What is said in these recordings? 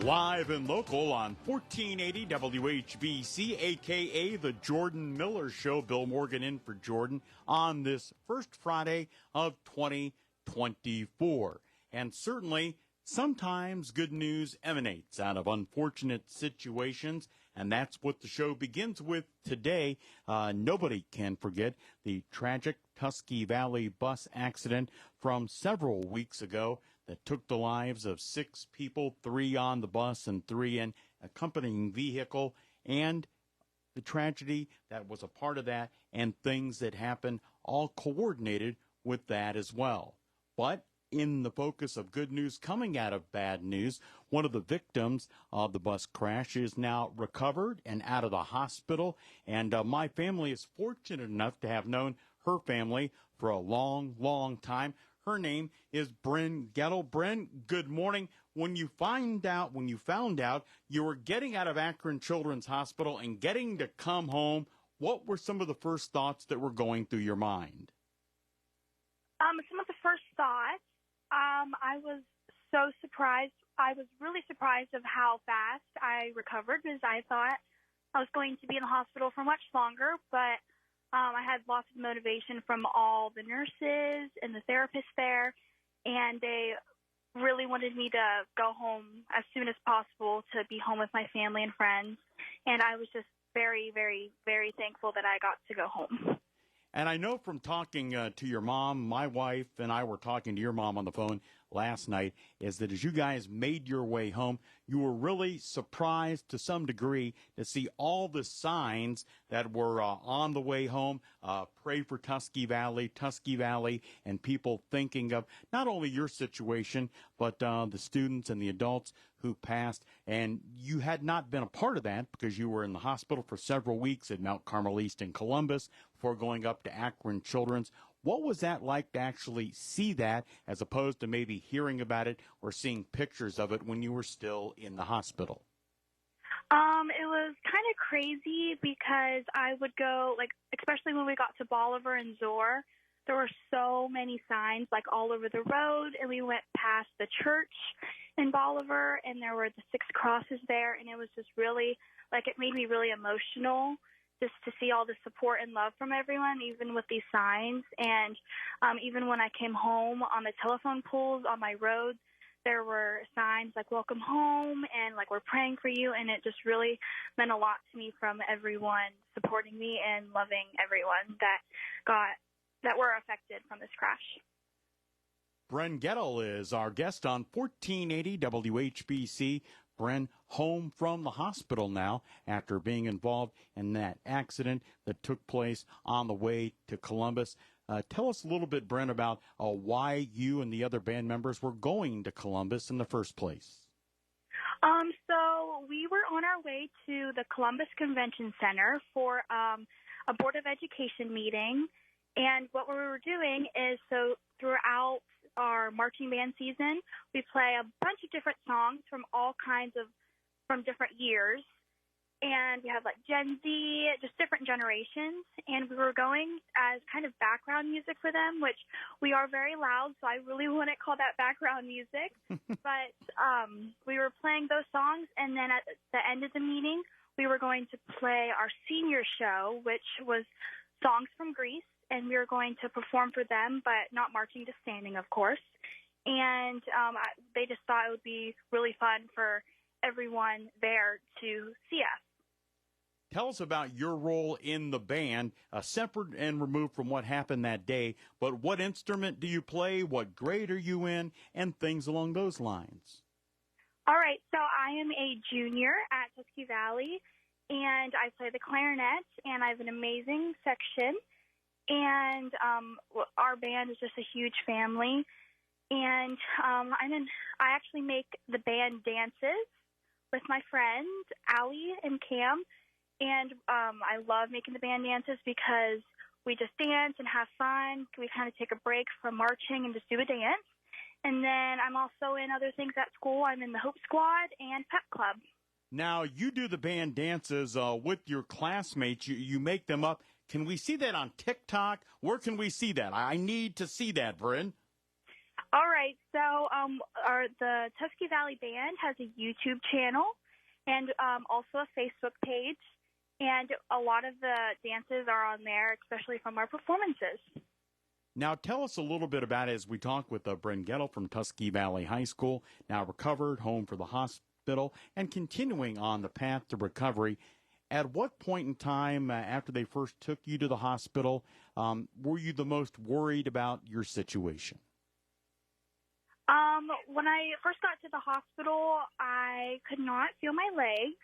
Live and local on 1480 WHBC, a.k.a. The Jordan Miller Show. Bill Morgan in for Jordan on this first Friday of 2024. And certainly, sometimes good news emanates out of unfortunate situations, and that's what the show begins with today. Nobody can forget the tragic Tusky Valley bus accident from several weeks ago that took the lives of 6 people, 3 on the bus and 3 in accompanying vehicle, and the tragedy that was a part of that and things that happened all coordinated with that as well. But in the focus of good news coming out of bad news, one of the victims of the bus crash is now recovered and out of the hospital. And my family is fortunate enough to have known her family for a long, long time. Her name is Brynn Goedel. Brynn, good morning. When you found out you were getting out of Akron Children's Hospital and getting to come home, what were some of the first thoughts that were going through your mind? Some of the first thoughts, I was so surprised. I was really surprised of how fast I recovered, because I thought I was going to be in the hospital for much longer, but I had lots of motivation from all the nurses and the therapists there, and they really wanted me to go home as soon as possible to be home with my family and friends, and I was just very, very, very thankful that I got to go home. And I know from talking to your mom, my wife and I were talking to your mom on the phone last night, is that as you guys made your way home, you were really surprised to some degree to see all the signs that were on the way home. Pray for Tusky Valley, and people thinking of not only your situation, but the students and the adults who passed. And you had not been a part of that because you were in the hospital for several weeks at Mount Carmel East in Columbus before going up to Akron Children's. What was that like to actually see that, as opposed to maybe hearing about it or seeing pictures of it when you were still in the hospital? It was kind of crazy because I would go, especially when we got to Bolivar and Zor, there were so many signs, all over the road, and we went past the church in Bolivar, and there were the 6 crosses there, and it was just really, it made me really emotional just to see all the support and love from everyone, even with these signs. And even when I came home, on the telephone poles on my roads, there were signs like "Welcome home" and "We're praying for you," and it just really meant a lot to me from everyone supporting me and loving everyone that were affected from this crash. Brynn Goedel is our guest on 1480 WHBC. Brynn, home from the hospital now after being involved in that accident that took place on the way to Columbus. Tell us a little bit, Brynn, about why you and the other band members were going to Columbus in the first place. So we were on our way to the Columbus Convention Center for a Board of Education meeting. And what we were doing is, so throughout our marching band season, we play a bunch of different songs from from different years. And we have Gen Z, just different generations. And we were going as kind of background music for them, which we are very loud, so I really wouldn't call that background music. But we were playing those songs, and then at the end of the meeting, we were going to play our senior show, which was songs from Greece. And we were going to perform for them, but not marching to standing, of course. And they just thought it would be really fun for everyone there to see us. Tell us about your role in the band, separate and removed from what happened that day. But what instrument do you play? What grade are you in? And things along those lines. All right, so I am a junior at Tusky Valley, and I play the clarinet, and I have an amazing section. And our band is just a huge family. And I actually make the band dances with my friends, Allie and Cam. And I love making the band dances because we just dance and have fun. We kind of take a break from marching and just do a dance. And then I'm also in other things at school. I'm in the Hope Squad and Pep Club. Now, you do the band dances with your classmates. You make them up. Can we see that on TikTok? Where can we see that? I need to see that, Brynn. All right, so the Tusky Valley Band has a YouTube channel and also a Facebook page, and a lot of the dances are on there, especially from our performances. Now, tell us a little bit about it as we talk with Brynn Goedel from Tusky Valley High School, now recovered, home for the hospital, and continuing on the path to recovery. At what point in time after they first took you to the hospital were you the most worried about your situation? When I first got to the hospital, I could not feel my legs,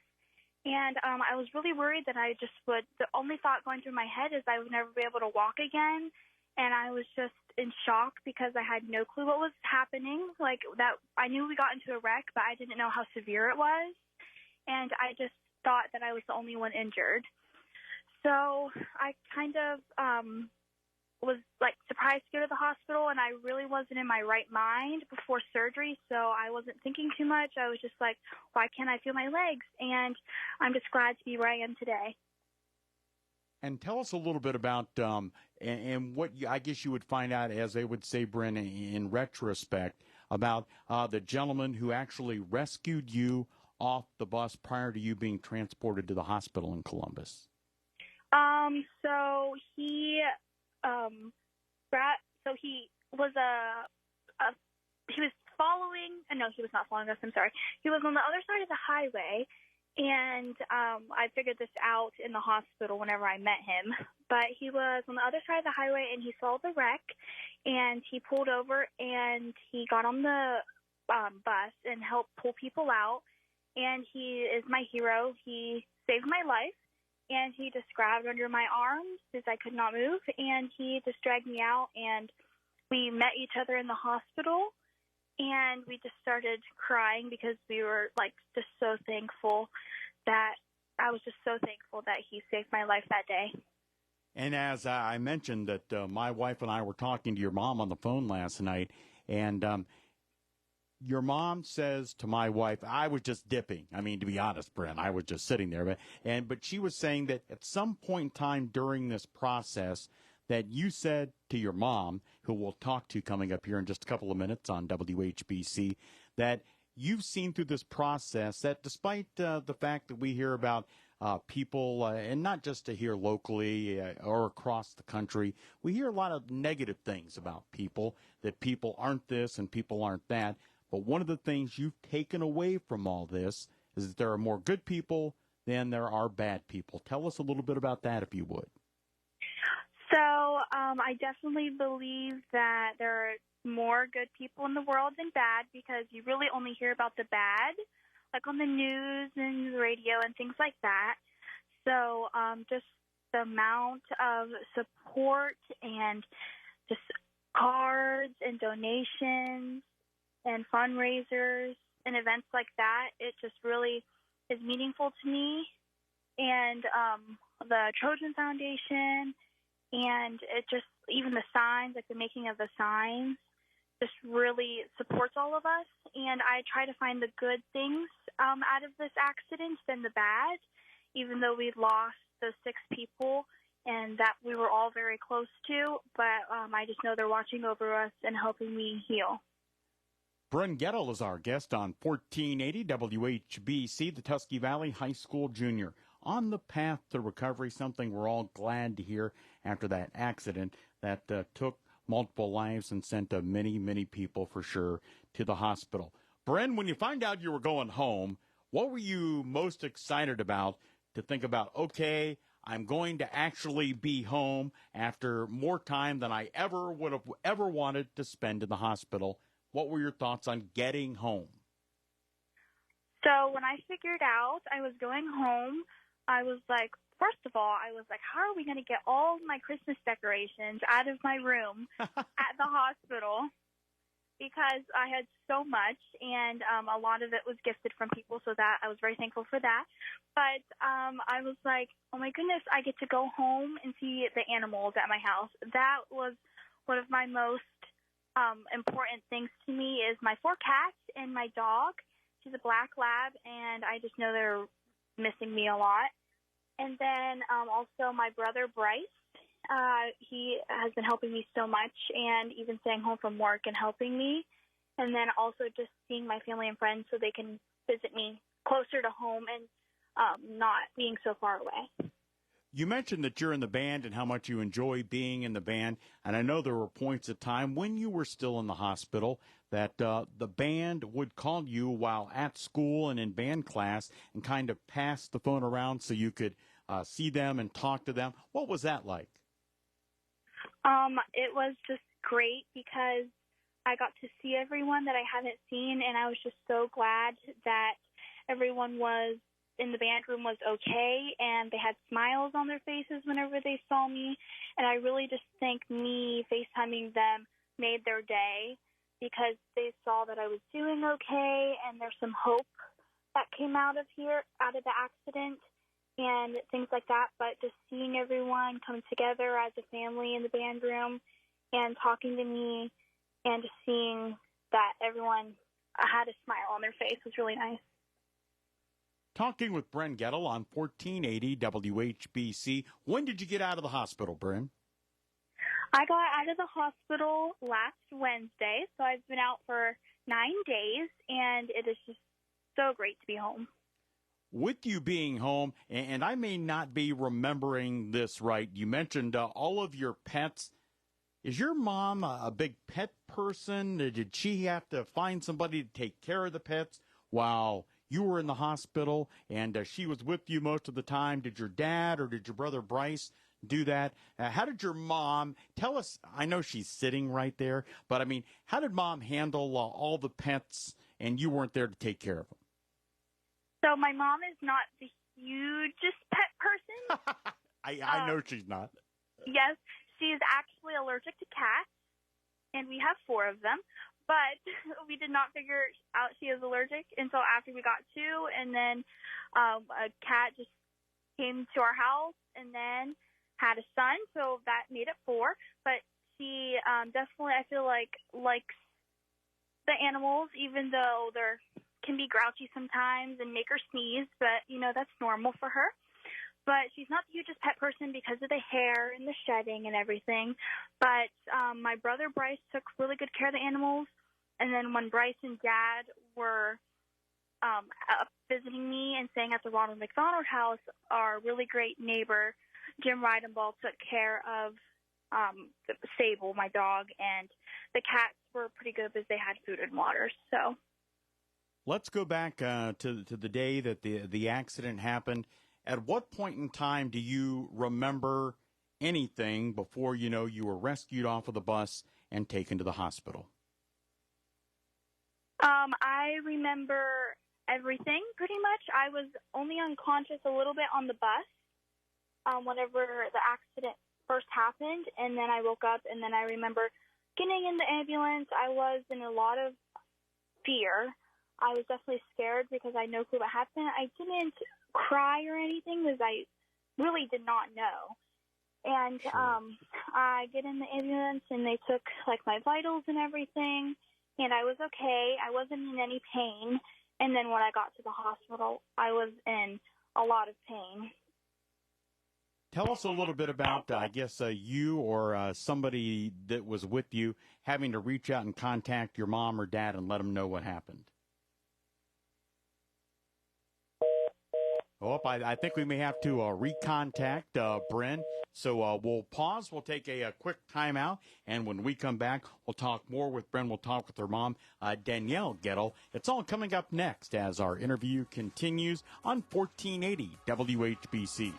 and I was really worried that the only thought going through my head is I would never be able to walk again, and I was just in shock because I had no clue what was happening. Like, that, I knew we got into a wreck, but I didn't know how severe it was, and I just thought that I was the only one injured. So I kind of was like surprised to go to the hospital, and I really wasn't in my right mind before surgery, so I wasn't thinking too much. I was just like, why can't I feel my legs? And I'm just glad to be where I am today. And tell us a little bit about and what I guess you would find out, as they would say, Brynn, in retrospect, about the gentleman who actually rescued you off the bus prior to you being transported to the hospital in Columbus. So he was following. No, he was not following us. I'm sorry. He was on the other side of the highway, and I figured this out in the hospital whenever I met him. But he was on the other side of the highway, and he saw the wreck, and he pulled over, and he got on the bus and helped pull people out. And he is my hero. He saved my life. And he just grabbed under my arms as I could not move, and he just dragged me out, and we met each other in the hospital, and we just started crying because we were, like, just so thankful that he saved my life that day. And as I mentioned that my wife and I were talking to your mom on the phone last night, and your mom says to my wife, I was just dipping. I mean, to be honest, Brynn, I was just sitting there. But she was saying that at some point in time during this process that you said to your mom, who we'll talk to coming up here in just a couple of minutes on WHBC, that you've seen through this process that despite the fact that we hear about people, and not just to here locally or across the country, we hear a lot of negative things about people, that people aren't this and people aren't that. But one of the things you've taken away from all this is that there are more good people than there are bad people. Tell us a little bit about that, if you would. So I definitely believe that there are more good people in the world than bad, because you really only hear about the bad, like on the news and the radio and things like that. So just the amount of support and just cards and donations and fundraisers and events like that, it just really is meaningful to me. And the Trojan Foundation, and it just, even the signs, like the making of the signs, just really supports all of us. And I try to find the good things out of this accident than the bad, even though we lost those 6 people and that we were all very close to. But I just know they're watching over us and helping me heal. Brynn Goedel is our guest on 1480 WHBC, the Tusky Valley High School junior. On the path to recovery, something we're all glad to hear after that accident that took multiple lives and sent many, many people for sure to the hospital. Brynn, when you find out you were going home, what were you most excited about to think about, okay, I'm going to actually be home after more time than I ever would have ever wanted to spend in the hospital? What were your thoughts on getting home? So when I figured out I was going home, I was like, first of all, how are we going to get all my Christmas decorations out of my room at the hospital? Because I had so much, and a lot of it was gifted from people, so that I was very thankful for that. But I was like, oh my goodness, I get to go home and see the animals at my house. That was one of my most important things to me, is my 4 cats and my dog. She's a black lab, and I just know they're missing me a lot. And then also my brother Bryce. He has been helping me so much, and even staying home from work and helping me. And then also just seeing my family and friends so they can visit me closer to home and not being so far away. You mentioned that you're in the band and how much you enjoy being in the band. And I know there were points of time when you were still in the hospital that the band would call you while at school and in band class and kind of pass the phone around so you could see them and talk to them. What was that like? It was just great because I got to see everyone that I hadn't seen, and I was just so glad that everyone was in the band room was okay, and they had smiles on their faces whenever they saw me. And I really just think me FaceTiming them made their day because they saw that I was doing okay, and there's some hope that came out of the accident and things like that. But just seeing everyone come together as a family in the band room and talking to me and just seeing that everyone had a smile on their face was really nice. Talking with Brynn Goedel on 1480 WHBC. When did you get out of the hospital, Brynn? I got out of the hospital last Wednesday, so I've been out for 9 days, and it is just so great to be home. With you being home, and I may not be remembering this right, you mentioned all of your pets. Is your mom a big pet person? Did she have to find somebody to take care of the pets while you were in the hospital and she was with you most of the time? Did your dad or did your brother Bryce do that? How did your mom tell us? I know she's sitting right there, but I mean, how did mom handle all the pets and you weren't there to take care of them? So my mom is not the hugest pet person. I know she's not. Yes, she is actually allergic to cats, and we have 4 of them. But we did not figure out she is allergic until after we got 2, and then a cat just came to our house and then had a son, so that made it 4. But she definitely, I feel like, likes the animals, even though they can be grouchy sometimes and make her sneeze. But, that's normal for her. But she's not the hugest pet person because of the hair and the shedding and everything. But my brother Bryce took really good care of the animals. And then when Bryce and Dad were up visiting me and staying at the Ronald McDonald House, our really great neighbor, Jim Ridenball, took care of Sable, my dog, and the cats were pretty good because they had food and water. So let's go back to the day that the accident happened. At what point in time do you remember anything before you were rescued off of the bus and taken to the hospital? I remember everything pretty much. I was only unconscious a little bit on the bus whenever the accident first happened, and then I woke up, and then I remember getting in the ambulance. I was in a lot of fear. I was definitely scared because I know what happened. I didn't cry or anything because I really did not know. And I get in the ambulance, and they took my vitals and everything, and I was okay. I wasn't in any pain. And then when I got to the hospital, I was in a lot of pain. Tell us a little bit about, you or somebody that was with you having to reach out and contact your mom or dad and let them know what happened. Oh, I think we may have to recontact Brynn. So we'll pause. We'll take a quick timeout. And when we come back, we'll talk more with Brynn. We'll talk with her mom, Danielle Goedel. It's all coming up next as our interview continues on 1480 WHBC.